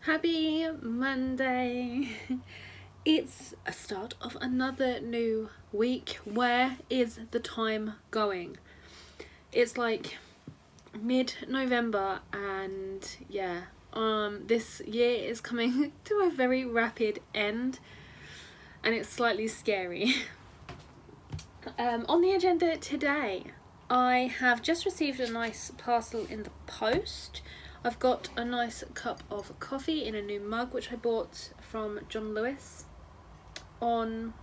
Happy Monday! It's a start of another new week. Where is the time going? It's like mid-November and yeah, this year is coming to a very rapid end and it's slightly scary. On the agenda today, I have just received a nice parcel in the post. I've got a nice cup of coffee in a new mug which I bought from John Lewis on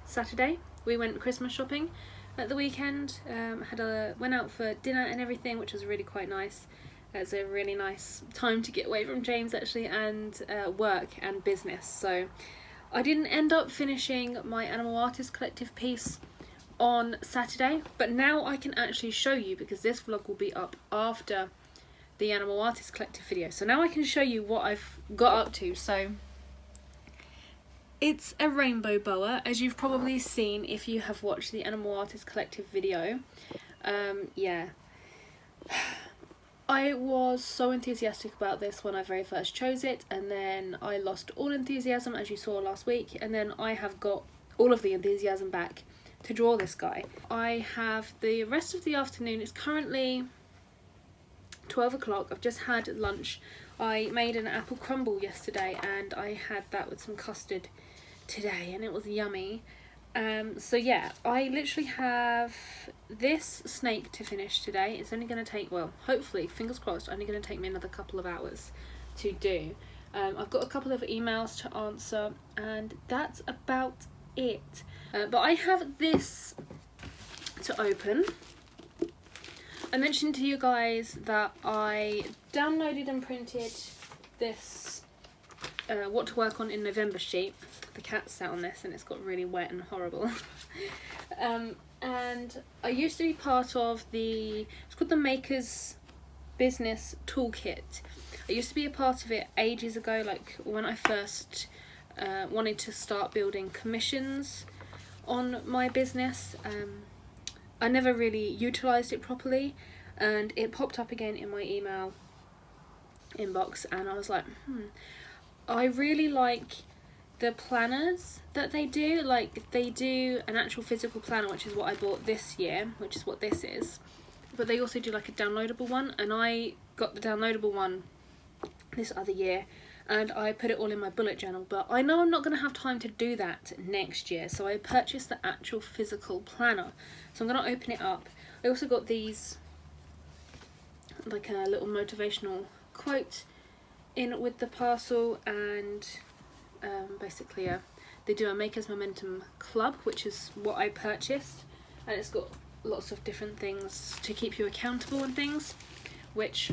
Saturday. We went Christmas shopping at the weekend, went out for dinner and everything, which was really quite nice. It's a really nice time to get away from James actually, and work and business. So I didn't end up finishing my Animal Artist Collective piece on Saturday, but now I can actually show you because this vlog will be up after the Animal Artist Collective video. So now I can show you what I've got up to. So it's a rainbow boa, as you've probably seen if you have watched the Animal Artist Collective video. Yeah. I was so enthusiastic about this when I very first chose it, and then I lost all enthusiasm as you saw last week, and then I have got all of the enthusiasm back to draw this guy. I have the rest of the afternoon. It's currently 12 o'clock. I've just had lunch. I made an apple crumble yesterday and I had that with some custard today and it was yummy. So yeah, I literally have this snake to finish today. It's only going to take, well, hopefully, fingers crossed, only going to take me another couple of hours to do. I've got a couple of emails to answer and that's about it. But I have this to open. I mentioned to you guys that I downloaded and printed this what to work on in November sheet. The cat sat on this and it's got really wet and horrible. And I used to be part of it's called the Maker's Business Toolkit. I used to be a part of it ages ago, like when I first wanted to start building commissions on my business. I never really utilised it properly and it popped up again in my email inbox and I was like, I really like the planners that they do. Like, they do an actual physical planner, which is what I bought this year, which is what this is, but they also do like a downloadable one, and I got the downloadable one this other year and I put it all in my bullet journal, but I know I'm not going to have time to do that next year, so I purchased the actual physical planner. So I'm going to open it up. I also got these, like a little motivational quote in with the parcel, and basically they do a Maker's Momentum Club, which is what I purchased, and it's got lots of different things to keep you accountable and things, which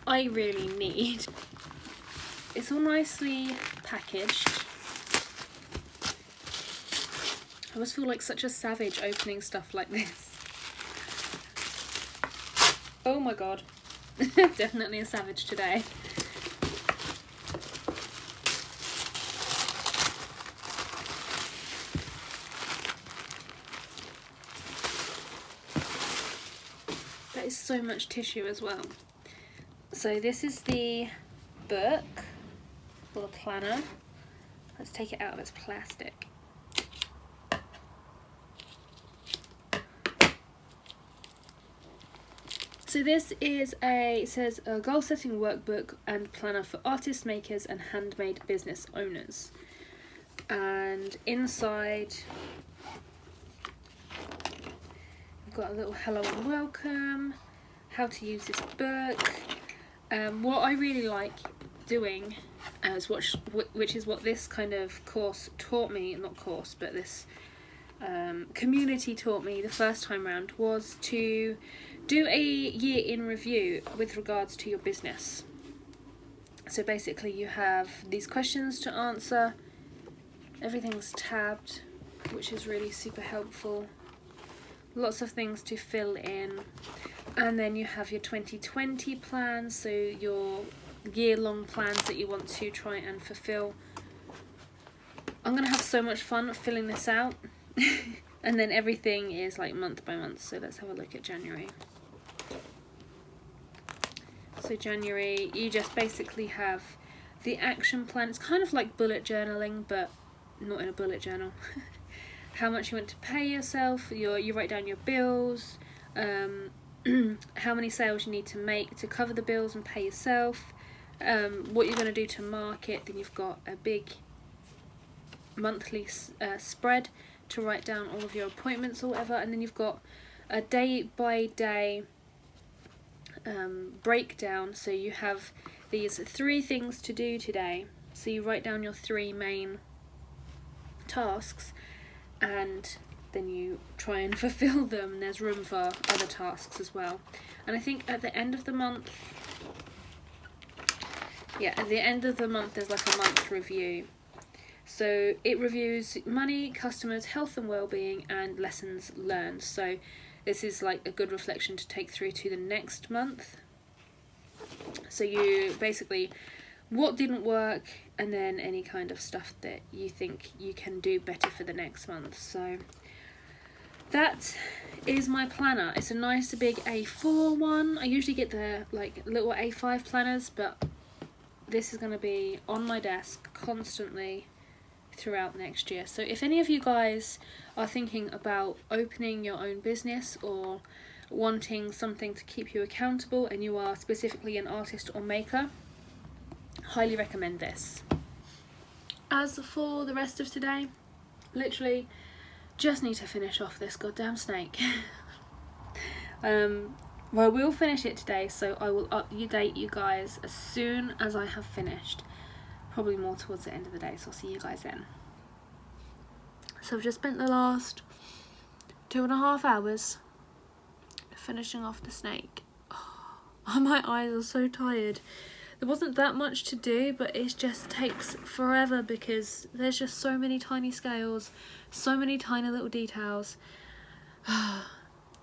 I really need. It's all nicely packaged. I always feel like such a savage opening stuff like this. Oh my god. Definitely a savage today. That is so much tissue as well. So this is the book, or the planner. Let's take it out of its plastic. So this is it says a goal setting workbook and planner for artists, makers and handmade business owners. And inside we've got a little hello and welcome, how to use this book. What I really like doing, which is what this kind of course taught me, not course, but this community taught me the first time round, was to do a year in review with regards to your business. So basically you have these questions to answer, everything's tabbed, which is really super helpful, lots of things to fill in, and then you have your 2020 plans, so your year-long plans that you want to try and fulfill. I'm gonna have so much fun filling this out. And then everything is like month by month, so let's have a look at January. So January, you just basically have the action plan. It's kind of like bullet journaling, but not in a bullet journal. How much you want to pay yourself, you write down your bills, how many sales you need to make to cover the bills and pay yourself, what you're going to do to market. Then you've got a big monthly spread to write down all of your appointments or whatever, and then you've got a day by day breakdown. So you have these 3 things to do today, so you write down your 3 main tasks, and then you try and fulfill them. There's room for other tasks as well. And I think at the end of the month, there's like a month review. So it reviews money, customers, health and well-being, and lessons learned. So this is like a good reflection to take through to the next month. So you basically, what didn't work, and then any kind of stuff that you think you can do better for the next month. So that is my planner. It's a nice big A4 one. I usually get the like little A5 planners, but this is going to be on my desk constantly throughout next year. So if any of you guys are thinking about opening your own business or wanting something to keep you accountable, and you are specifically an artist or maker, highly recommend this. As for the rest of today, literally just need to finish off this goddamn snake. Well, we'll finish it today, so I will update you guys as soon as I have finished. Probably more towards the end of the day, so I'll see you guys then. So I've just spent the last 2.5 hours finishing off the snake. Oh, my eyes are so tired. There wasn't that much to do, but it just takes forever because there's just so many tiny scales, so many tiny little details.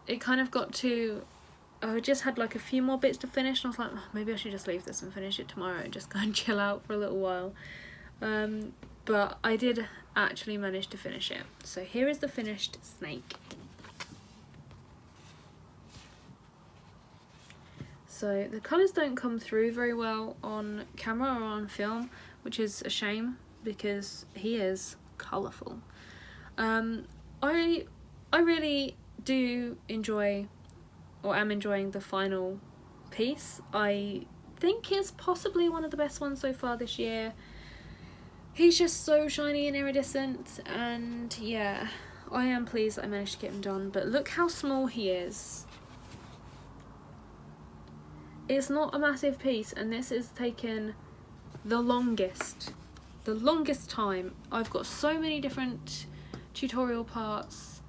It kind of got to, I just had like a few more bits to finish, and I was like, oh, maybe I should just leave this and finish it tomorrow and just go and chill out for a little while. But I did actually manage to finish it. So here is the finished snake. So the colours don't come through very well on camera or on film, which is a shame because he is colourful. I really do enjoy, or am enjoying, the final piece. I think it's possibly one of the best ones so far this year. He's just so shiny and iridescent, and yeah, I am pleased that I managed to get him done. But look how small he is. It's not a massive piece, and this has taken the longest time. I've got so many different tutorial parts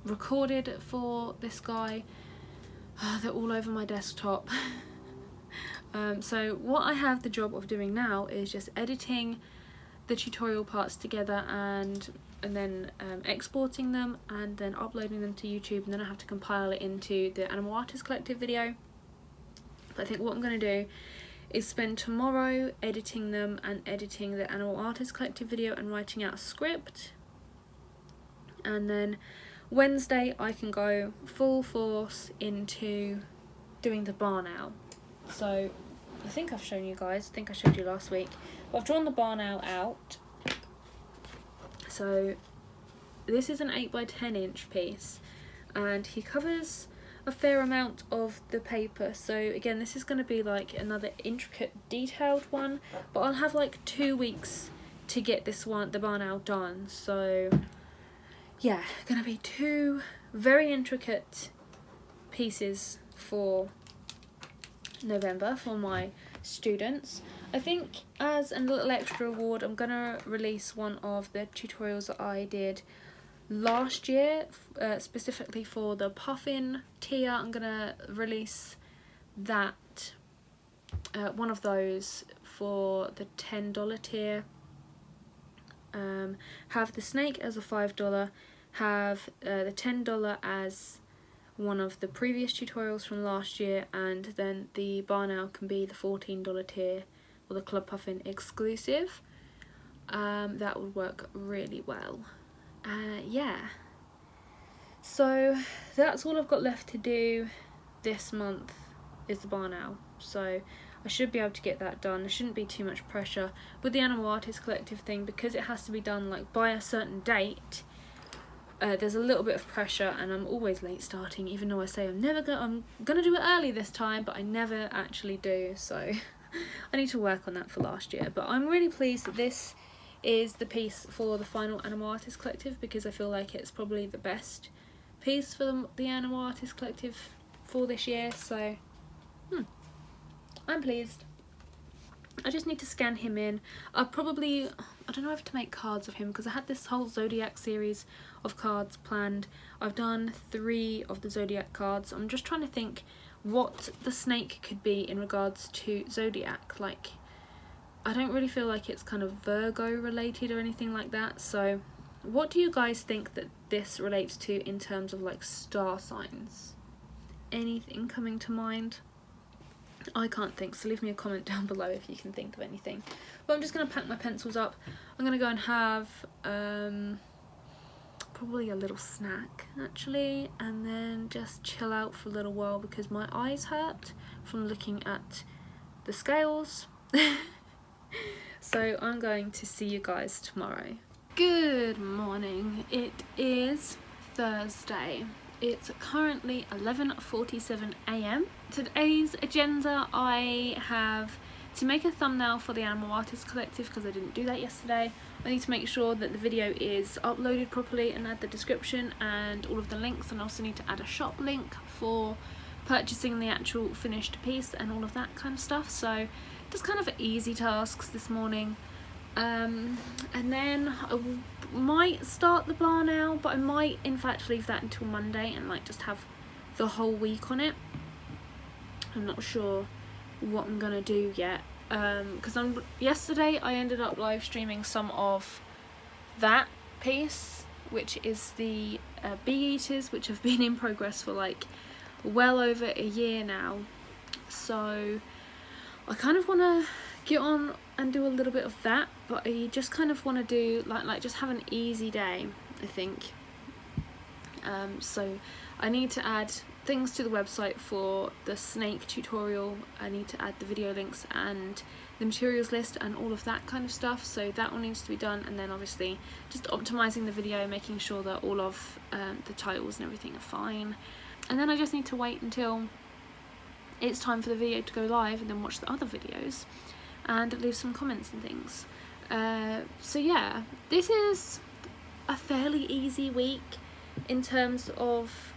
recorded for this guy. They're all over my desktop. So what I have the job of doing now is just editing the tutorial parts together and then exporting them and then uploading them to YouTube, and then I have to compile it into the Animal Artist Collective video. But I think what I'm going to do is spend tomorrow editing them and editing the Animal Artist Collective video and writing out a script, and then Wednesday I can go full force into doing the barn owl. So I think I've shown you guys, I think I showed you last week, but I've drawn the barn owl out. So this is an 8x10 inch piece, and he covers a fair amount of the paper. So again, this is going to be like another intricate detailed one, but I'll have like 2 weeks to get this one, the barn owl, done. So yeah, gonna be 2 very intricate pieces for November for my students. I think as a little extra award, I'm gonna release one of the tutorials that I did last year, specifically for the puffin tier. I'm gonna release that, one of those for the $10 tier. Have the snake as a $5, have the $10 as one of the previous tutorials from last year, and then the barn owl can be the $14 tier or the Club Puffin exclusive. That would work really well. Yeah, so that's all I've got left to do this month is the barn owl. So I should be able to get that done. There shouldn't be too much pressure. With the Animal Artist Collective thing, because it has to be done like by a certain date, there's a little bit of pressure, and I'm always late starting, even though I say I'm gonna do it early this time, but I never actually do, so I need to work on that for last year. But I'm really pleased that this is the piece for the final Animal Artist Collective, because I feel like it's probably the best piece for the Animal Artist Collective for this year, so I'm pleased. I just need to scan him in. I don't know if to make cards of him, because I had this whole Zodiac series of cards planned. I've done 3 of the Zodiac cards. I'm just trying to think what the snake could be in regards to Zodiac. Like, I don't really feel like it's kind of Virgo related or anything like that. So what do you guys think that this relates to in terms of like star signs? Anything coming to mind? I can't think, so leave me a comment down below if you can think of anything. But I'm just going to pack my pencils up. I'm going to go and have probably a little snack actually, and then just chill out for a little while because my eyes hurt from looking at the scales. So I'm going to see you guys tomorrow. Good morning. It is Thursday. It's currently 11:47 AM. Today's agenda, I have to make a thumbnail for the Animal Artist Collective because I didn't do that yesterday. I need to make sure that the video is uploaded properly and add the description and all of the links, and I also need to add a shop link for purchasing the actual finished piece and all of that kind of stuff. So just kind of easy tasks this morning. And then I might start the bar now, but I might in fact leave that until Monday and like just have the whole week on it. I'm not sure what I'm gonna do yet, because yesterday I ended up live streaming some of that piece, which is the bee eaters, which have been in progress for like well over a year now. So I kind of want to get on and do a little bit of that, but I just kind of want to do like just have an easy day, I think. So I need to add things to the website for the snake tutorial. I need to add the video links and the materials list and all of that kind of stuff, so that all needs to be done. And then obviously just optimizing the video, making sure that all of the titles and everything are fine. And then I just need to wait until it's time for the video to go live and then watch the other videos and leave some comments and things. So yeah, this is a fairly easy week in terms of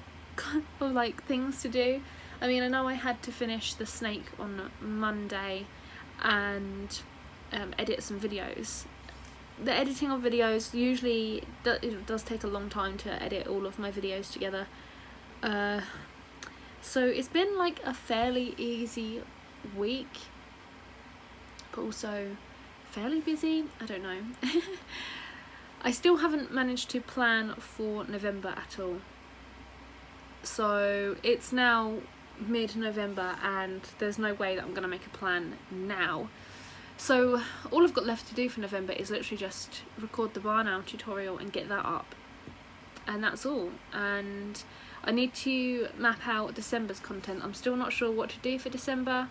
like things to do. I mean, I know I had to finish the snake on Monday and edit some videos. The editing of videos usually it does take a long time to edit all of my videos together. So it's been like a fairly easy week, but also fairly busy. I don't know. I still haven't managed to plan for November at all. So it's now mid-November and there's no way that I'm going to make a plan now. So all I've got left to do for November is literally just record the bar now tutorial and get that up. And that's all. And I need to map out December's content. I'm still not sure what to do for December.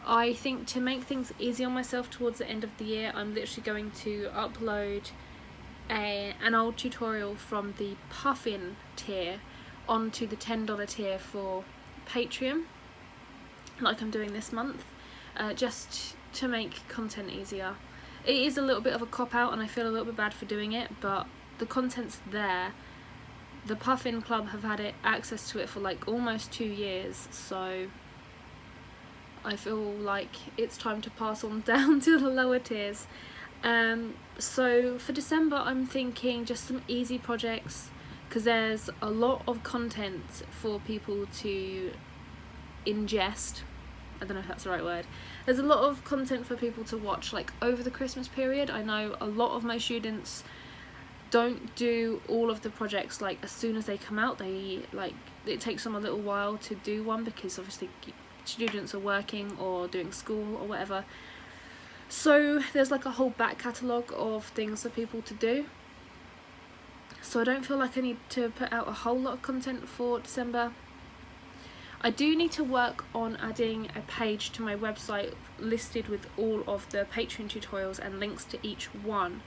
I think to make things easy on myself towards the end of the year, I'm literally going to upload an old tutorial from the puffin tier onto the $10 tier for Patreon, like I'm doing this month, just to make content easier. It is a little bit of a cop-out and I feel a little bit bad for doing it, but the content's there. The Puffin Club have had access to it for like almost 2 years, so I feel like it's time to pass on down to the lower tiers. So for December I'm thinking just some easy projects, because there's a lot of content for people to ingest. I don't know if that's the right word. There's a lot of content for people to watch like over the Christmas period. I know a lot of my students don't do all of the projects like as soon as they come out. They like, it takes them a little while to do one because obviously students are working or doing school or whatever. So there's like a whole back catalogue of things for people to do. So I don't feel like I need to put out a whole lot of content for December. I do need to work on adding a page to my website listed with all of the Patreon tutorials and links to each one.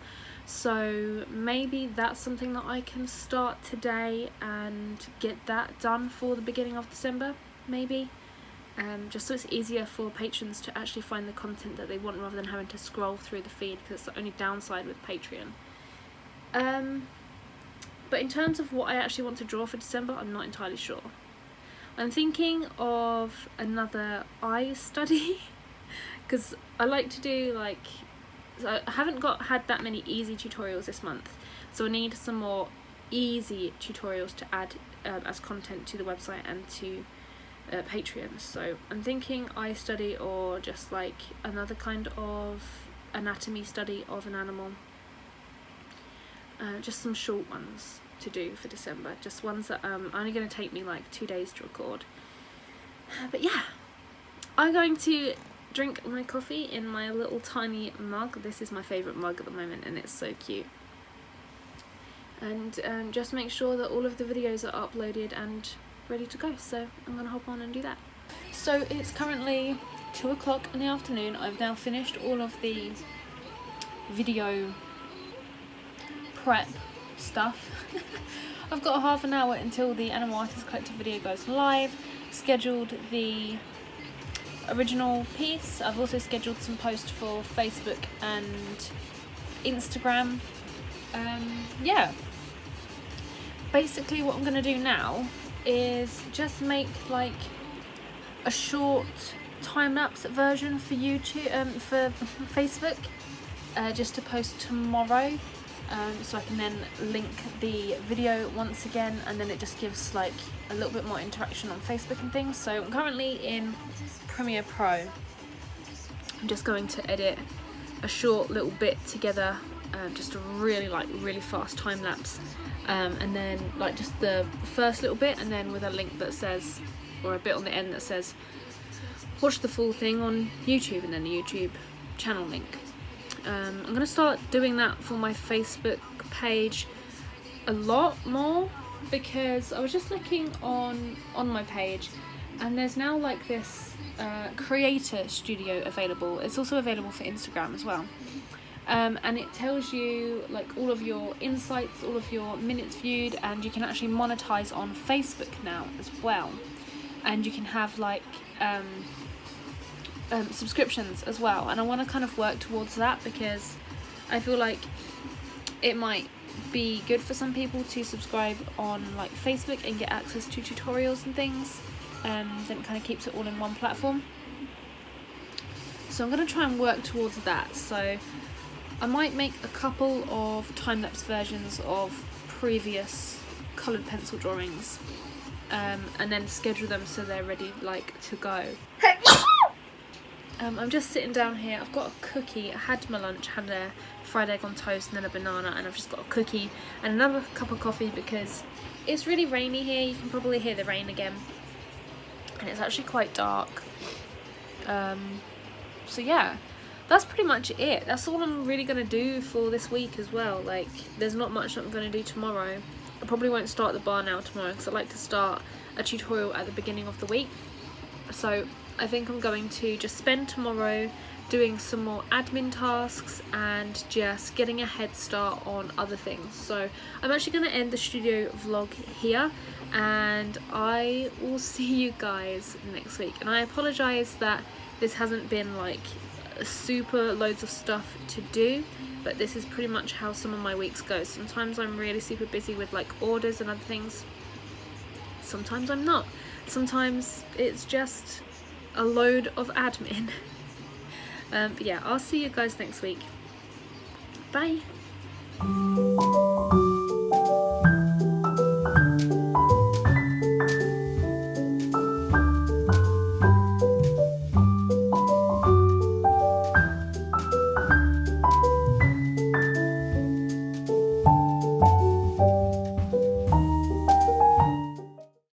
So maybe that's something that I can start today and get that done for the beginning of December, maybe. Just so it's easier for patrons to actually find the content that they want rather than having to scroll through the feed, because it's the only downside with Patreon. But in terms of what I actually want to draw for December, I'm not entirely sure. I'm thinking of another eye study because I like to do I haven't had that many easy tutorials this month, so I need some more easy tutorials to add as content to the website and to Patreon. So I'm thinking eye study, or just like another kind of anatomy study of an animal. Just some short ones to do for December, just ones that only going to take me like 2 days to record. But yeah, I'm going to drink my coffee in my little tiny mug. This is my favourite mug at the moment and it's so cute. And just make sure that all of the videos are uploaded and ready to go, so I'm going to hop on and do that. So it's currently 2 o'clock in the afternoon. I've now finished all of the video prep stuff. I've got half an hour until the Animal Artist Collective video goes live, scheduled the original piece. I've also scheduled some posts for Facebook and Instagram. Yeah, basically what I'm going to do now is just make like a short time-lapse version for YouTube, for Facebook, just to post tomorrow. So I can then link the video once again, and then it just gives like a little bit more interaction on Facebook and things. So I'm currently in Premiere Pro. I'm just going to edit a short little bit together, just a really fast time lapse, and then like just the first little bit, and then with a link that says, or a bit on the end that says watch the full thing on YouTube, and then the YouTube channel link. I'm going to start doing that for my Facebook page a lot more, because I was just looking on my page and there's now like this creator studio available. It's also available for Instagram as well, and it tells you like all of your insights, all of your minutes viewed, and you can actually monetize on Facebook now as well, and you can have like subscriptions as well. And I want to kind of work towards that, because I feel like it might be good for some people to subscribe on like Facebook and get access to tutorials and things, then it kind of keeps it all in one platform. So I'm going to try and work towards that. So I might make a couple of time-lapse versions of previous coloured pencil drawings, and then schedule them so they're ready like to go. I'm just sitting down here. I've got a cookie. I had my lunch, had a fried egg on toast and then a banana, and I've just got a cookie and another cup of coffee because it's really rainy here. You can probably hear the rain again, and it's actually quite dark. So yeah, that's pretty much it. That's all I'm really going to do for this week as well. Like, there's not much that I'm going to do tomorrow. I probably won't start the bar now tomorrow, because I like to start a tutorial at the beginning of the week. So I think I'm going to just spend tomorrow doing some more admin tasks and just getting a head start on other things. So I'm actually going to end the studio vlog here, and I will see you guys next week. And I apologise that this hasn't been like super loads of stuff to do, but this is pretty much how some of my weeks go. Sometimes I'm really super busy with like orders and other things, sometimes I'm not. Sometimes it's just a load of admin. But yeah, I'll see you guys next week. Bye.